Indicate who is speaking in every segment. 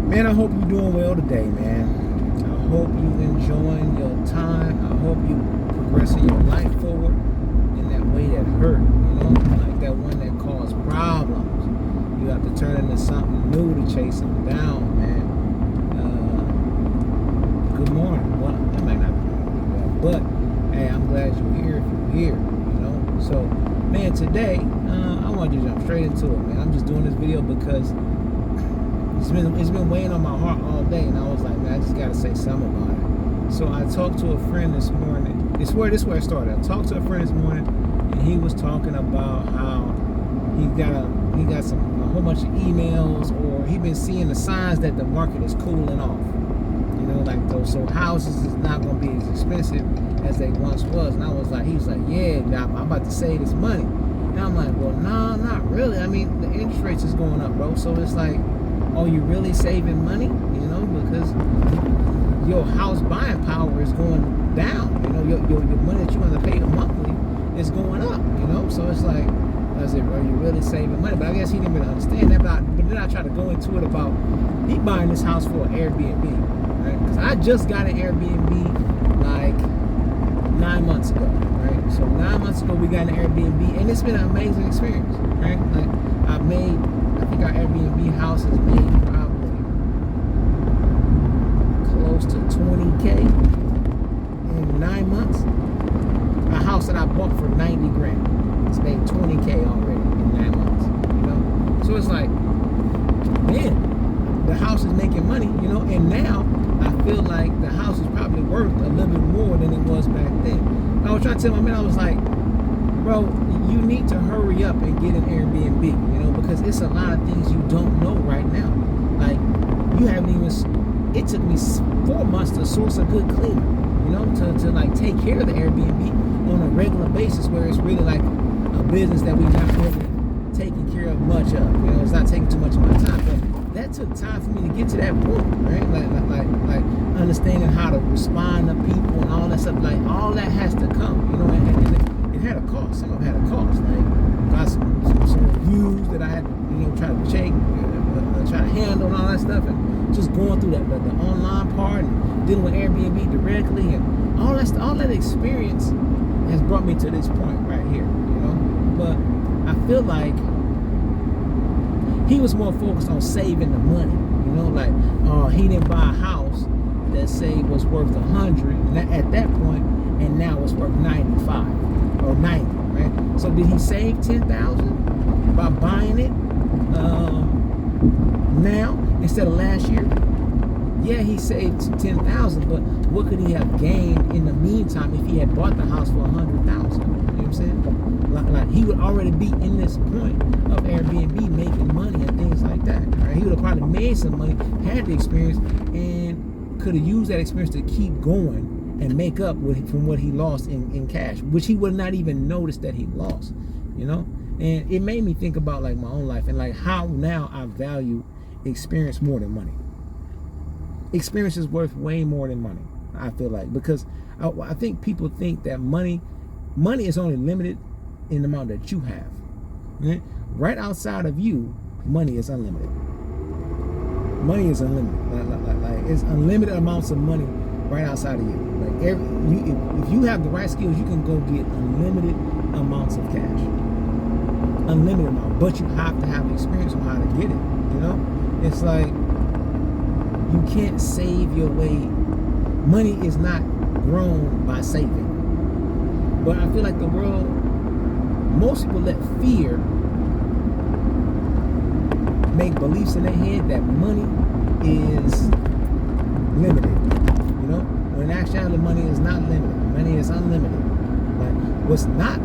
Speaker 1: Man, I hope you're doing well today, man. I hope you enjoying your time. I hope you progressing your life forward in that way that hurt, like that one that caused problems. You have to turn into something new to chase them down, man. Good morning. Well, it might not be morning, but hey, I'm glad you're here if you're here, So, man, today, I want to jump straight into it, man. I'm just doing this video because it's been weighing on my heart all day, and I was like, man, I just gotta say something about it. So I talked to a friend this morning. This is where it started. I talked to a friend this morning, and he was talking about how he got a whole bunch of emails, or he been seeing the signs that the market is cooling off. Like those houses is not gonna be as expensive as they once was. And I was like, he was like, yeah, I'm about to save this money. And I'm like, well, no, not really. I mean, the interest rates is going up, bro. So it's like, are you really saving money? Because your house buying power is going down. Your money that you want to pay monthly is going up. So it's like, are you really saving money? But I guess he didn't really understand that. But then I tried to go into it about he buying this house for an Airbnb, right? Because I just got an Airbnb like 9 months ago, right? So 9 months ago we got an Airbnb, and it's been an amazing experience, right? Like I think our Airbnb house has made probably close to 20K in 9 months. A house that I bought for 90 grand, it's made 20K already in 9 months, So it's like, man, the house is making money, and now I feel like the house is probably worth a little bit more than it was back then. I was trying to tell my man, I was like, bro, you need to hurry up and get an Airbnb, because it's a lot of things you don't know right now. Like, you haven't even, it took me 4 months to source a good cleaner, to like take care of the Airbnb on a regular basis, where it's really like a business that we're not really taking care of much of. It's not taking too much of my time, but that took time for me to get to that point, right? Like understanding how to respond to people and all that stuff. Like, all that has to come, and it had a cost. Some of it had a cost. Like, got some reviews that I had to, try to check, try to handle and all that stuff, and just going through the online part and dealing with Airbnb directly, and all that experience has brought me to this point right here, But I feel like he was more focused on saving the money, like, he didn't buy a house that say was worth 100 at that point, and now it's worth 95 or 90, right? So did he save 10,000 by buying it now instead of last year? Yeah, he saved 10,000, but what could he have gained in the meantime if he had bought the house for 100,000? You know what I'm saying? Like he would already be in this point of Airbnb making money and things like that. Right? He would have probably made some money, had the experience, and could have used that experience to keep going and make up from what he lost in cash, which he would not even notice that he lost. And it made me think about like my own life and like how now I value experience more than money. Experience is worth way more than money, I feel like, because I think people think that money is only limited in the amount that you have. Right outside of you, money is unlimited. Money is unlimited. Like it's unlimited amounts of money right outside of you. Like if you have the right skills, you can go get unlimited amounts of cash. Unlimited amount, but you have to have experience on how to get it. It's like, you can't save your way. Money is not grown by saving. But I feel like the world, most people let fear make beliefs in their head that money is limited. When actually money is not limited. Money is unlimited. Like, what's not, I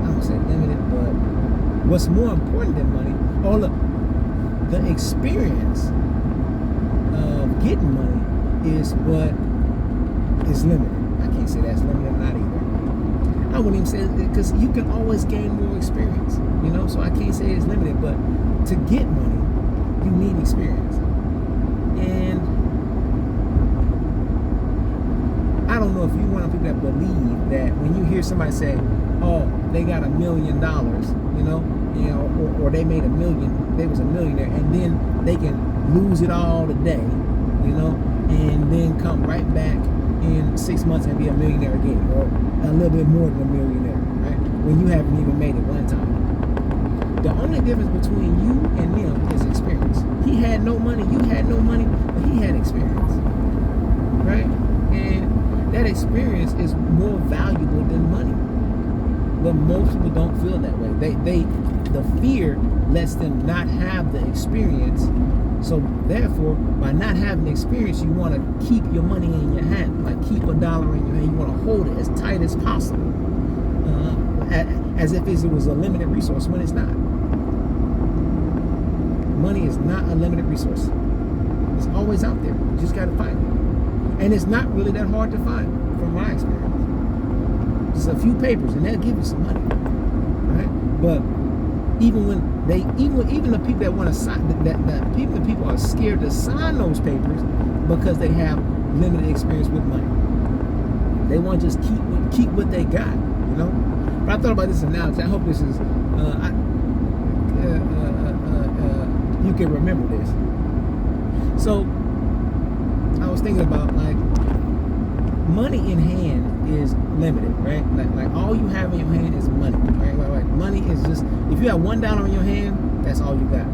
Speaker 1: don't say limited, but what's more important than money, the experience of getting money is what is limited. I can't say that's limited, not either. I wouldn't even say it, because you can always gain more experience, so I can't say it's limited, but to get money, you need experience. And I don't know if you're one of the people that believe that when you hear somebody say, oh, they got $1 million, or they made $1 million, they was a millionaire, and then they can lose it all today, and then come right back in 6 months and be a millionaire again, or a little bit more than a millionaire, right? When you haven't even made it one time. The only difference between you and them is experience. He had no money, you had no money, but he had experience, right? And that experience is more valuable than money. But most people don't feel that way. The fear lets them not have the experience. So therefore, by not having the experience, you want to keep your money in your hand, like keep $1 in your hand. You want to hold it as tight as possible, as if it was a limited resource when it's not. Money is not a limited resource. It's always out there. You just got to find it. And it's not really that hard to find, from my experience. Just a few papers, and they'll give you some money, right? But even the people that want to sign, the people are scared to sign those papers because they have limited experience with money. They want to just keep what they got, But I thought about this analogy. I hope this is you can remember this. So I was thinking about, like, money in hand is limited, right? Like all you have in your hand is money, right? Like money is just, if you have $1 in your hand, that's all you got.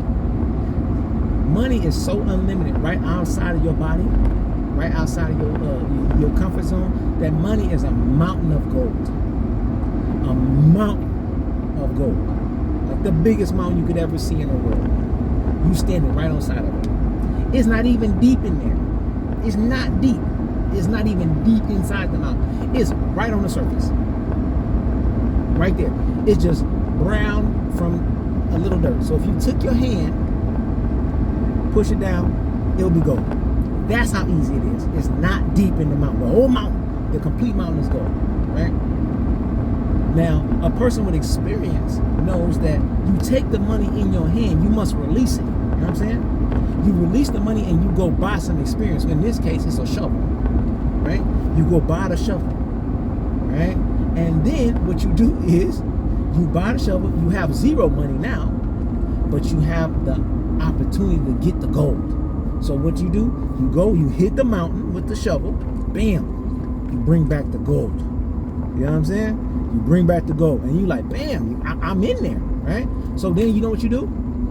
Speaker 1: Money is so unlimited right outside of your body, right outside of your comfort zone, that money is a mountain of gold. A mountain of gold. Like the biggest mountain you could ever see in the world. You standing right on side of it. It's not even deep in there. It's not deep. It's not even deep inside the mountain. It's right on the surface. Right there. It's just brown from a little dirt. So if you took your hand, push it down, it'll be gold. That's how easy it is. It's not deep in the mountain. The whole mountain, the complete mountain is gold. Right? Now, a person with experience knows that you take the money in your hand, you must release it. You know what I'm saying? You release the money and you go buy some experience. In this case, it's a shovel, right? You go buy the shovel, right? And then what you do is you buy the shovel. You have zero money now, but you have the opportunity to get the gold. So what you do, you go, you hit the mountain with the shovel, bam, you bring back the gold. You know what I'm saying? You bring back the gold, and you like, bam, I'm in there, right? So then you know what you do?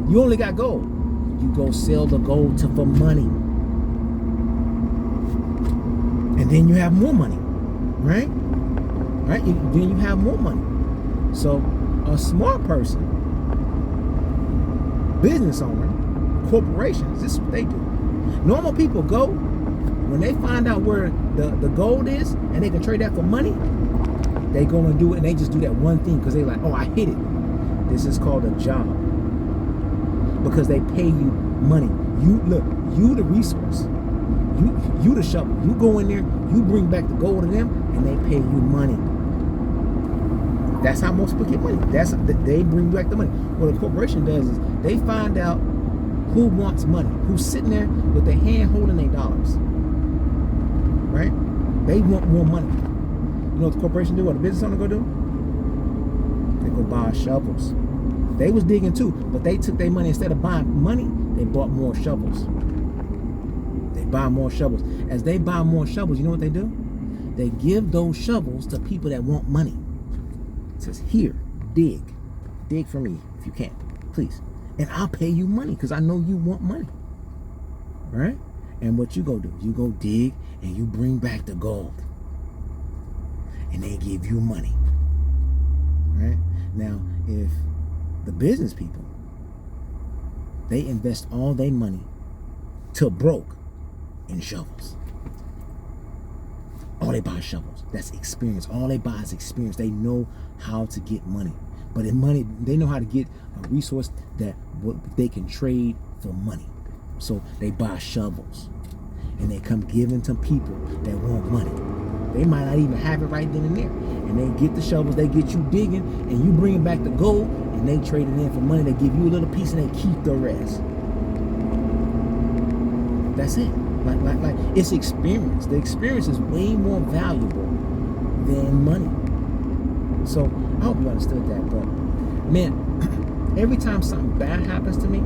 Speaker 1: You only got gold. You go sell the gold for money. And then you have more money, right? Right? Then you have more money. So a smart person, business owner, corporations, this is what they do. Normal people go, when they find out where the gold is, and they can trade that for money, they go and do it, and they just do that one thing because they like, oh, I hit it. This is called a job. Because they pay you money. You look, you the resource. You the shovel. You go in there, you bring back the gold to them, and they pay you money. That's how most people get money. They bring back the money. What a corporation does is they find out who wants money, who's sitting there with their hand holding their dollars. Right? They want more money. You know what the corporation do? What the business owner go do? They go buy shovels. They was digging too, but they took their money. Instead of buying money, they bought more shovels. They buy more shovels. As they buy more shovels, you know what they do? They give those shovels to people that want money. It says, here, dig. Dig for me if you can, please. And I'll pay you money because I know you want money. Right? And what you go do? You go dig and you bring back the gold. And they give you money. Right? Now, if the business people, they invest all their money till broke in shovels. All they buy is shovels. That's experience. All they buy is experience. They know how to get money. But in money, they know how to get a resource that they can trade for money. So they buy shovels. And they come giving to people that want money. They might not even have it right then and there. And they get the shovels, they get you digging, and you bring back the gold, and they trade it in for money. They give you a little piece, and they keep the rest. That's it. Like it's experience. The experience is way more valuable than money. So I hope you understood that. But man, every time something bad happens to me,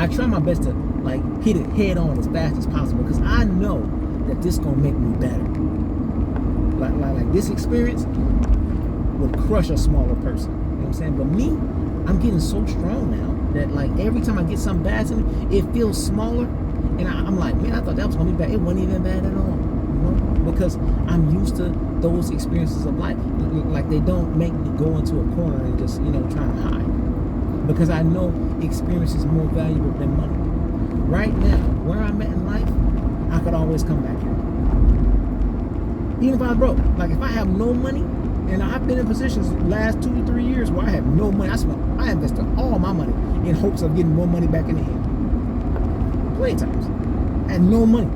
Speaker 1: I try my best to like hit it head on as fast as possible, because I know that this gonna make me better. Like this experience would crush a smaller person. You know what I'm saying? But me, I'm getting so strong now that like every time I get something bad to me, it feels smaller, and I'm like, man, I thought that was gonna be bad. It wasn't even bad at all. You know? Because I'm used to those experiences of life. Like they don't make me go into a corner and just, you know, try to hide. Because I know experience is more valuable than money. Right now, where I'm at in life, I could always come back here. Even if I broke. Like if I have no money, and I've been in positions the last 2 to 3 years where I have no money. I invested all my money in hopes of getting more money back in the end. Plenty times. I had no money.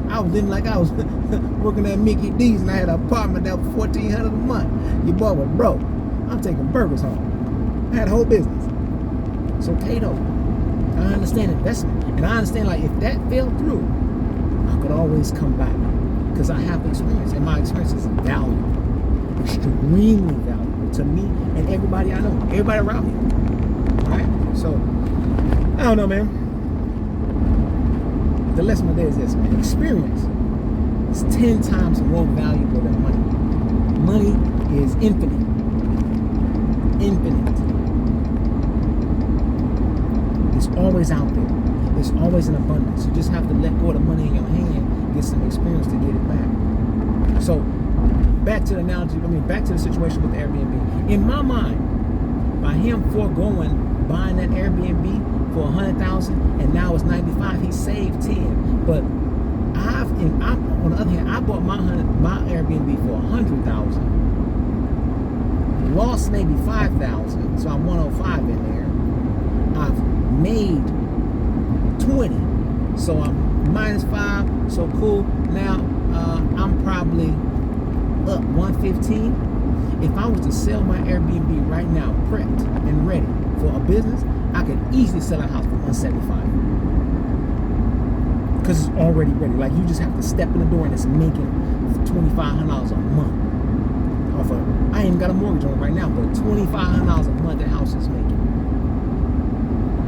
Speaker 1: I was living like I was working at Mickey D's, and I had an apartment that was $1,400 a month. Your boy was broke. I'm taking burgers home. I had a whole business. So Tato, I understand investment, and I understand like if that fell through, I could always come back because I have experience, and my experience is valuable, extremely valuable to me and everybody I know, everybody around me. All right, so I don't know, man. The lesson of the day is this, man. Experience is 10 times more valuable than money. Money is infinite. Infinite. It's always out there. It's always in abundance. You just have to let go of the money in your hand, get some experience to get it back. So, back to the analogy, back to the situation with Airbnb. In my mind, by him foregoing buying that Airbnb for $100,000 and now it's $95,000, he saved 10. But I'm on the other hand, I bought my Airbnb for $100,000, lost maybe $5,000, so I'm 105 in there. I've made 20, so I'm -5, so cool. Now I'm probably up 115. If I was to sell my Airbnb right now, prepped and ready for a business, I could easily sell a house for $175 because it's already ready. Like you just have to step in the door and it's making $2,500 a month. Off of, I ain't even got a mortgage on it right now, but $2,500 a month the house is making.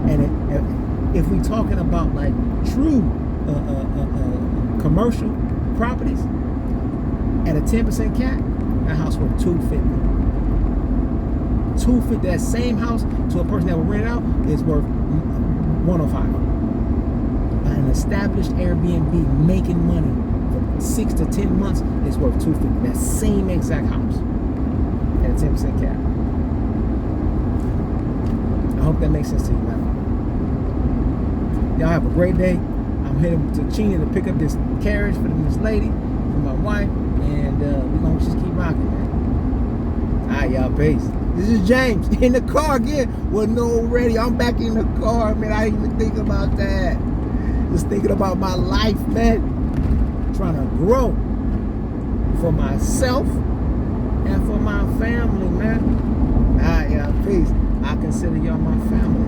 Speaker 1: And if we talking about like true commercial properties at a 10% cap, that house worth $250. $250. That same house to a person that will rent it out is worth $105. An established Airbnb making money for 6 to 10 months is worth $250. That same exact house at a 10% cap. I hope that makes sense to you, man. Y'all have a great day. I'm heading to Chena to pick up this carriage for this lady, for my wife, and we're gonna just keep rocking, man. Alright, y'all, peace. This is James in the car again with no radio. I'm back in the car, man. I didn't even think about that. Just thinking about my life, man. Trying to grow for myself and for my family, man. Alright, y'all, peace. I consider y'all my family.